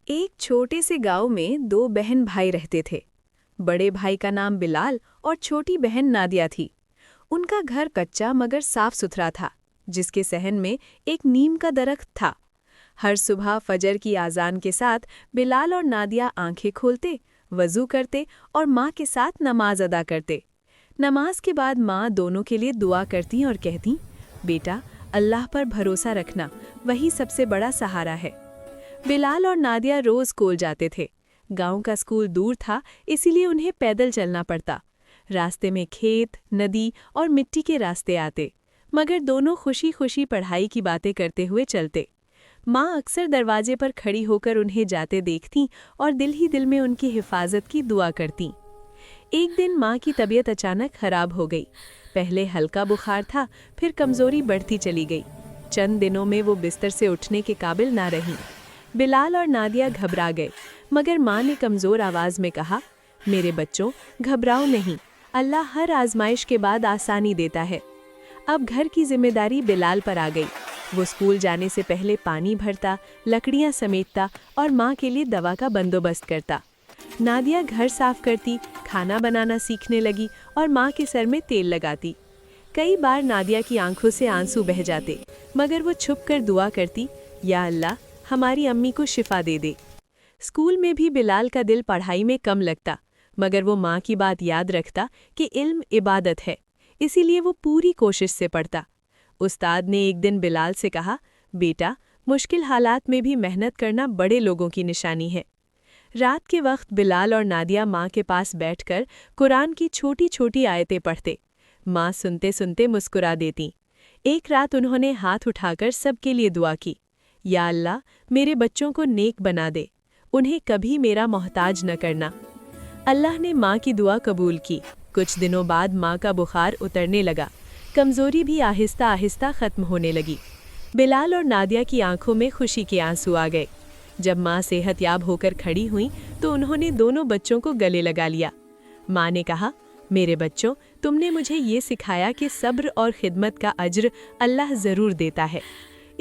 एक छोटे से गांव में दो बहन भाई रहते थे। बड़े भाई का नाम बिलाल और छोटी बहन नादिया थी। उनका घर कच्चा मगर साफ सुथरा था, जिसके सहन में एक नीम का दरख्त था। हर सुबह फजर की आजान के साथ बिलाल और नादिया आंखें खोलते, वजू करते और माँ के साथ नमाज अदा करते। नमाज के बाद माँ दोनों के लिए दुआ करती और कहती, बेटा, अल्लाह पर भरोसा रखना, वही सबसे बड़ा सहारा है। बिलाल और नादिया रोज स्कूल जाते थे। गांव का स्कूल दूर था, इसीलिए उन्हें पैदल चलना पड़ता। रास्ते में खेत, नदी और मिट्टी के रास्ते आते, मगर दोनों खुशी खुशी पढ़ाई की बातें करते हुए चलते। माँ अक्सर दरवाजे पर खड़ी होकर उन्हें जाते देखती और दिल ही दिल में उनकी हिफाजत की दुआ करती। एक दिन माँ की तबीयत अचानक खराब हो गई। पहले हल्का बुखार था, फिर कमजोरी बढ़ती चली गई। चंद दिनों में वो बिस्तर से उठने के काबिल ना रहीं। बिलाल और नादिया घबरा गए, मगर माँ ने कमज़ोर आवाज़ में कहा, मेरे बच्चों, घबराओ नहीं, अल्लाह हर आजमाइश के बाद आसानी देता है। अब घर की जिम्मेदारी बिलाल पर आ गई। वो स्कूल जाने से पहले पानी भरता, लकड़ियाँ समेटता और माँ के लिए दवा का बंदोबस्त करता। नादिया घर साफ करती, खाना बनाना सीखने लगी और माँ के सर में तेल लगाती। कई बार नादिया की आंखों से आंसू बह जाते, मगर वो छुपकर दुआ करती, या अल्लाह, हमारी अम्मी को शिफा दे दे। स्कूल में भी बिलाल का दिल पढ़ाई में कम लगता, मगर वो माँ की बात याद रखता कि इल्म इबादत है, इसीलिए वो पूरी कोशिश से पढ़ता। उस्ताद ने एक दिन बिलाल से कहा, बेटा, मुश्किल हालात में भी मेहनत करना बड़े लोगों की निशानी है। रात के वक्त बिलाल और नादिया माँ के पास बैठकर कुरान की छोटी छोटी आयतें पढ़ते। माँ सुनते सुनते मुस्कुरा देती। एक रात उन्होंने हाथ उठाकर सबके लिए दुआ की, या अल्लाह, मेरे बच्चों को नेक बना दे, उन्हें कभी मेरा मोहताज न करना। अल्लाह ने माँ की दुआ कबूल की। कुछ दिनों बाद माँ का बुखार उतरने लगा, कमज़ोरी भी आहिस्ता आहिस्ता ख़त्म होने लगी। बिलाल और नादिया की आंखों में खुशी के आंसू आ गए। जब माँ सेहतयाब होकर खड़ी हुई तो उन्होंने दोनों बच्चों को गले लगा लिया। माँ ने कहा, मेरे बच्चों, तुमने मुझे ये सिखाया कि सब्र और खिदमत का अज्र अल्लाह ज़रूर देता है।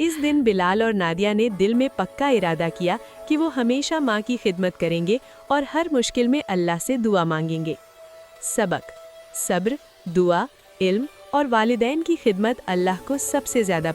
इस दिन बिलाल और नादिया ने दिल में पक्का इरादा किया कि वो हमेशा माँ की खिदमत करेंगे और हर मुश्किल में अल्लाह से दुआ मांगेंगे। सबक: सब्र, दुआ, इल्म और वालिदैन की खिदमत अल्लाह को सबसे ज़्यादा